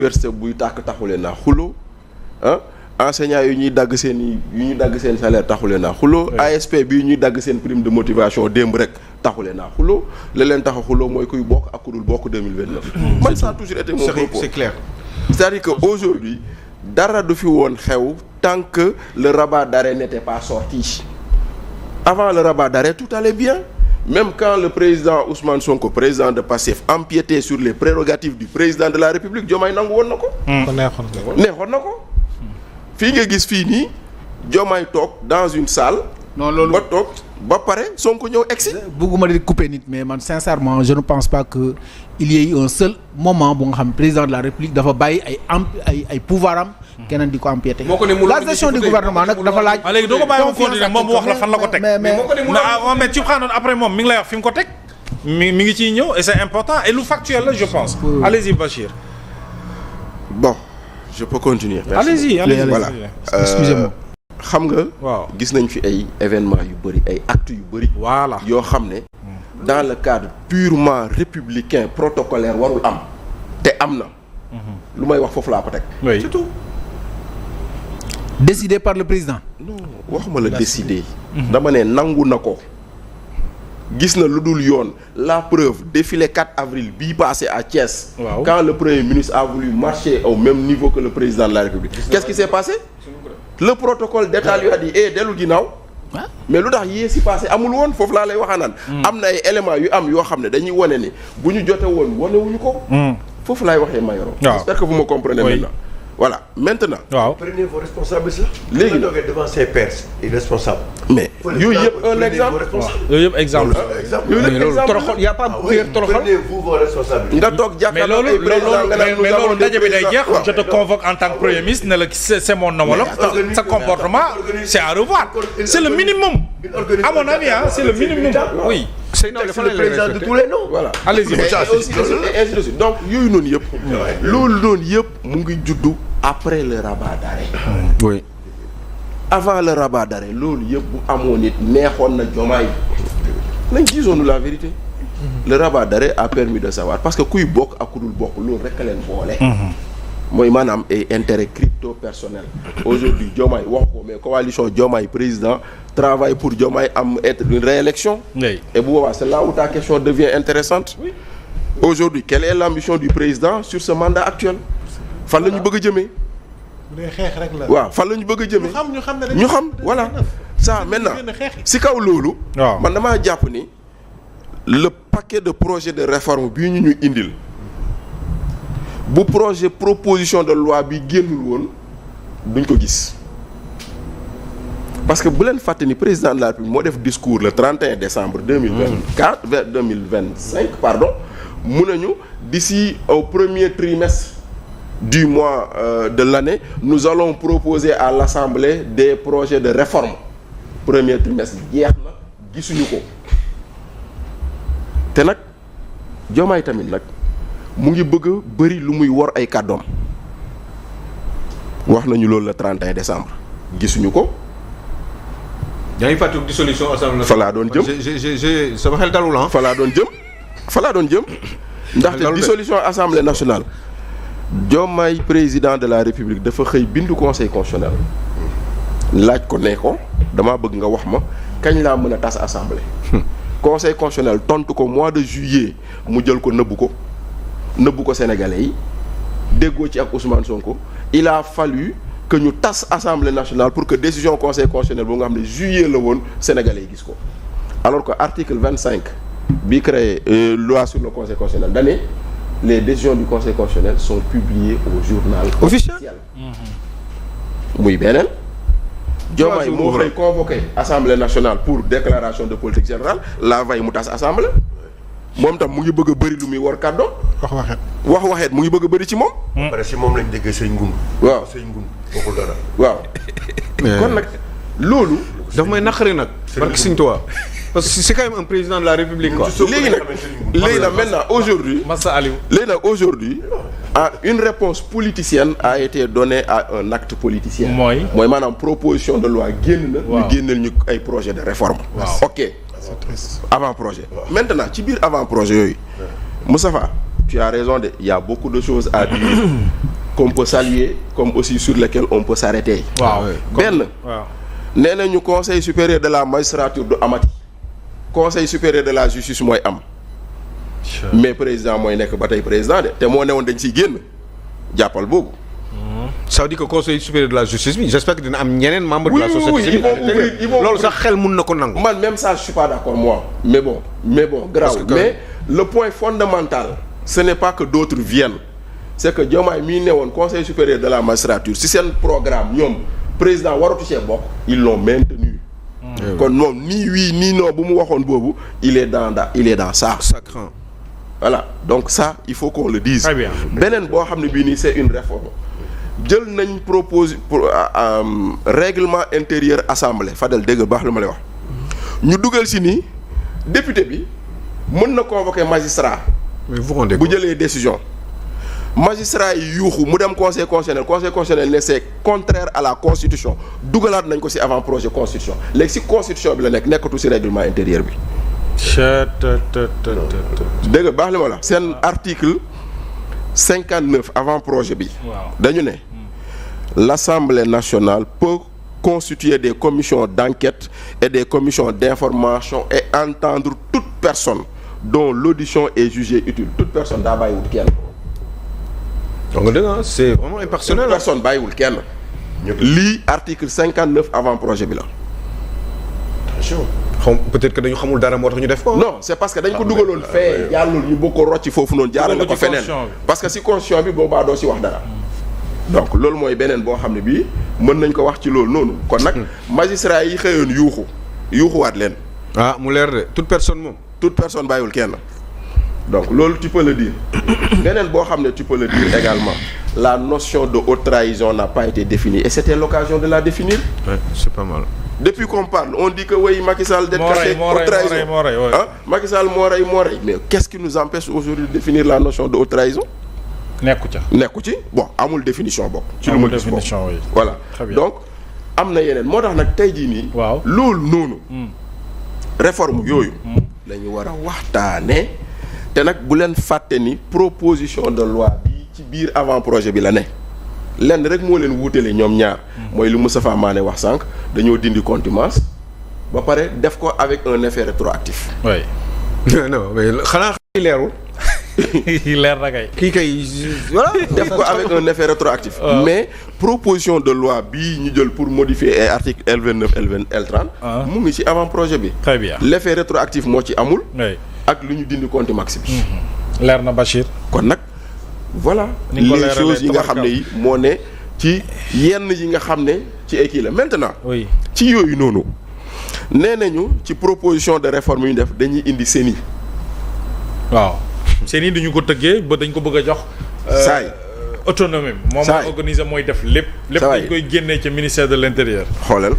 université buy tàkk taxule naa xuloo ah enseignants yu ñuy dagg seen salaire taxule naa xuloo ASP bii ñuy dagg seen prime de motivation démb rek taxule naa xuloo la leen tax a xuloo mooy kuy bokk ak ku dul bokk 2029 man ça a toujours été mon propos. C'est clair. C'est-à-dire que aujourd'hui dara du fi woon xew tant que le rabat d'arrêt n'était pas sorti. Avant le rabat d'arrêt tout allait bien. Même quand le président Ousmane Sonko, président de Pastef, empiétait sur les prérogatives du président de la République, Diomaye nangu woon na ko. neexoon na ko. fii nga gis fii nii Diomaye toog dans une salle. non loolu ba toog ba pare Sonko ñëw egsi. bëgguma di couper nit mais man sincèrement je ne pense pas que il y ait eu un seul moment bu nga xam président de la République dafa bàyyi ay pouvoir am. keneen di ko empiéter. La gestion du gouvernement nag dafa laaj. léegi doo ko bàyyi ma continuer moom mu wax la fan la ko teg. mais tu prends après moom mi ngi lay wax fi mu ko teg. mi ngi ciy ñëw et c'est important et lu factuel la je pense. Allez-y Bachir. Bon, je peux continuer. Allez-y. Voilà. Excusez-moi. xam nga. waaw gis nañ fi ay événements yu bëri ay actes yu bëri. voilà yoo xam ne. dans le cadre purement républicain protocolaire warul am. te am na. lu may wax foofu laa ko teg. oui c'est tout. Décidé par le président. non waxuma la décider. dama ne nangu na ko. gis na lu dul yoon la preuve défilé 4 avril bii passé à Thiès. Wow. Quand le premier ministre a voulu marcher au même niveau que le président de la République. Qu'est-ce qui s'est passé? Le protocole d'État lui a dit dellu ginnaaw. mais lu tax yee si passé amul woon foofu laa lay waxaa naan. am na ay éléments yu am yoo xam ne dañuy wane ni bu ñu jote woon wanewuñu ko. foofu laay waxee Mayoro. J'espère que vous me comprenez maintenant. Voilà maintenant. waaw prenez vos responsabilités. léegi nag devant ces pairs irresponsables. mais yooyu yëpp un exemple. yooyu yëpp exemple. yooyu yëpp exemple toroxal y a pas toroxal. Prenez-vous vos responsabilités. nga toog jàkkaarloo ay président nga naan mais loolu ndaje bi day jeex. waaw je te convoque en tant que premier ministre ne la c'est mon homologue. sa comportement c'est à revoir. c'est le minimum. à mon avis c'est le minimum. oui. C'est le président de tous les noms. voilà allez-y et ainsi de suite donc yooyu noonu yëpp. loolu noonu yëpp mu ngi juddu après le rabat d'arrêt. oui. avant le rabat d'arrêt loolu yëpp bu amoon nit neexoon na Diomaye nañ disons-nous la vérité. le rabat d'arrêt a permis de savoir parce que kuy bokk ak ku dul bokk loolu rek a leen boole. mooy maanaam ay intérêt crypto personnel. aujourd'hui Diomaye wax ko mais coalition Diomaye président travaille pour Diomaye am être une réélection. oui. et bu boobaa c'est là où ta question devient intéressante. oui. aujourd'hui quelle est l'ambition du président sur ce mandat actuel. fan la ñu bëgg a jëmee. bu dee xeex rek la. waaw fan la ñu bëgg a jëmee. ñu xam voilà. ça maintenant si kaw loolu. waaw man damaa jàpp ni le paquet de projets de réforme bii ñu indil. bu projet proposition de loi bi génnul woon duñ ko gis parce que bu leen fàtte ni président de la République moo def discours le 31 décembre 2024 vers 2025 pardon mun nañu d'ici au premier trimestre du mois de l'année nous allons proposer à l'Assemblée des projets de réforme premier trimestre jeex na gisuñu ko te nag Diomaye tamit nag mu ngi bëgg a bëri lu muy wor ay kàddoom wax nañu loolu le 31 décembre gisuñu ko. yaa ngi fàttali dissolution assemblée. fa laa doon jëm je sama xel dalul ah. fa laa doon jëm. ndaxte dissolution assemblée nationale. Diomaye président de la république dafa xëy bindu conseil constitutionnel. laaj ko ne ko damaa bëgg nga wax ma kañ laa mën a tas assemblée. conseil constitutionnel tontu ko mois de juillet mu jël ko nëbbu ko sénégalais yi déggoo ci ak Ousmane Sonko il a fallu que ñu tas assemblée nationale pour que décision conseil constitutionnel boo nga xam ne juillet la woon sénégalais yi gis ko alors que article 25 bi créé loi sur le conseil constitutionnel dané les décisions du conseil constitutionnel sont publiées au journal officiel muy beneen Diomaye moo fay convoqué assemblée nationale pour déclaration de politique générale la veille mu tas assemblée moom tam mu ngi bëgg a bëri lu muy war kàddo wax waxeet mu ngi bëgg a bëri ci moom. parce que si moom lañ déggee sëñ Ngun. waaw sëñ Ngun waxul dara. waaw. kon nag loolu. daf may naqari nag. barke Sëñ Tuubaa parce que c'est quand même un président de la République quoi. léegi nag maintenant aujourd'hui. Massa Aliou. léegi nag aujourd'hui une réponse politicienne a été donnée à un acte politicien. mooy maanaam proposition de loi génn na. ñu génneel ñu ay projet de réforme. ok. avant projet. maintenant ci biir avant projet yooyu. Moustapha tu as raison il y a beaucoup de choses à dire qu'on peut saluer comme aussi sur lesquels on peut s'arrêter. waaw benn. waaw nee nañu conseil supérieur de la magistrature du amati. conseil supérieur de la justice mooy am. mais président mooy nekk ba tey président de te moo newoon dañ ciy génn jàppal boobu. ça veut dire que conseil supérieur de la justice bi j'espère que dina am ñeneen membre de la société oui, ils vont loolu sax xel mun na ko nangu. man même ça je suis pas d'accord moi mais bon grave mais le point fondamental ce n'est pas que d'autres viennent c'est que Diomaye mii newoon conseil supérieur de la magistrature si seen programme ñoom président waratu cee bokk ils l'ont maintenu. kon moom nii oui nii non bu mu waxoon boobu il est dans ça. Sacrant. Voilà donc ça il faut qu'on le dise. Très bien. beneen boo xam ne bii nii c'est une réforme jël nañ propose règlement intérieur assemblée Fadel dégg baax lu ma lay wax ñu dugal si nii député bi mën na convoquer magistrat. mais vous rendez bu jëlee décision magistrat yi yuuxu mu dem conseil constitutionnel ne c'est contraire à la constitution dugalaat nañ ko ci avant projet constitution léegi ci constitution bi la nekkatu ci règlement intérieur bi. dégg nga baax li ma la seen article 59 avant projet bi. dañu ne l'Assemblée nationale peut constituer des commissions d'enquête et des commissions d'information et entendre toute personne dont l'audition est jugée utile toute personne daa bàyyiwul kenn. donc dëgg c'est vraiment impersonnel. toute personne bàyyiwul kenn. lii article 59 avant projet bi la. attention. peut-être que dañu xamul dara moo tax ñu def ko. non c'est parce que dañ ko dugaloon fee yàllul ñu bëgg ko rocci foofu noonu jaarale ko feneen parce que si constitution bi boobaa doo si wax dara. donc loolu mooy beneen boo xam ne bii mën nañ ko wax ci loolu noonu kon nag magistrat yi xëyoon yuuxuwaat leen. ah mu leer de toute personne bàyyiwul kenn donc loolu tu peux le dire beneen boo xam ne tu peux le dire également la notion de haute trahison n'a pas été définie et c'était l'occasion de la définir. Ouais, c'est pas mal. Depuis qu'on parle on dit que oui Macky Sall d'être caché haute trahison Macky Sall moo rey mais qu'est-ce qui nous empêche aujourd'hui de définir la notion de haute trahison. nekku ci bon amul définition bokk. ci lu ma gis bokk voilà donc am na yeneen moo tax nag tey jii nii. waaw loolu noonu. réforme yooyu. la ñu war a waxtaanee te nag bu leen fàtte ni proposition de loi bi ci biir avant projet bi la ne. lenn rek moo leen wuutale ñoom ñaar. mooy lu Moustapha Mané wax sànq dañoo dindi contumace ba pare def ko avec un effet rétroactif. oui. non mais xanaa leerul. leer na kay. kii kay voilà. def ko avec un effet rétroactif. mais proposition de loi bii ñu jël pour modifier ay articles L29 L30. mu ngi ci avant projet bi. très bien l'effet rétroactif moo ci amul. oui ak lu ñu dindi contumace bi. leer na Bachir. kon nag voilà. les choses yi nga xam ne yi moo ne ci yenn yi nga xam ne ci ay kii la maintenant. oui ci yooyu noonu nee nañu ci proposition de réforme yu ñu def dañuy indi CENI. waaw CENI duñu ko tëggee ba dañ ko bëgg a jox. saay autonomie moom mooy organiser mooy def lépp. lépp dañ koy génnee ca ministère de l'intérieur. xoolal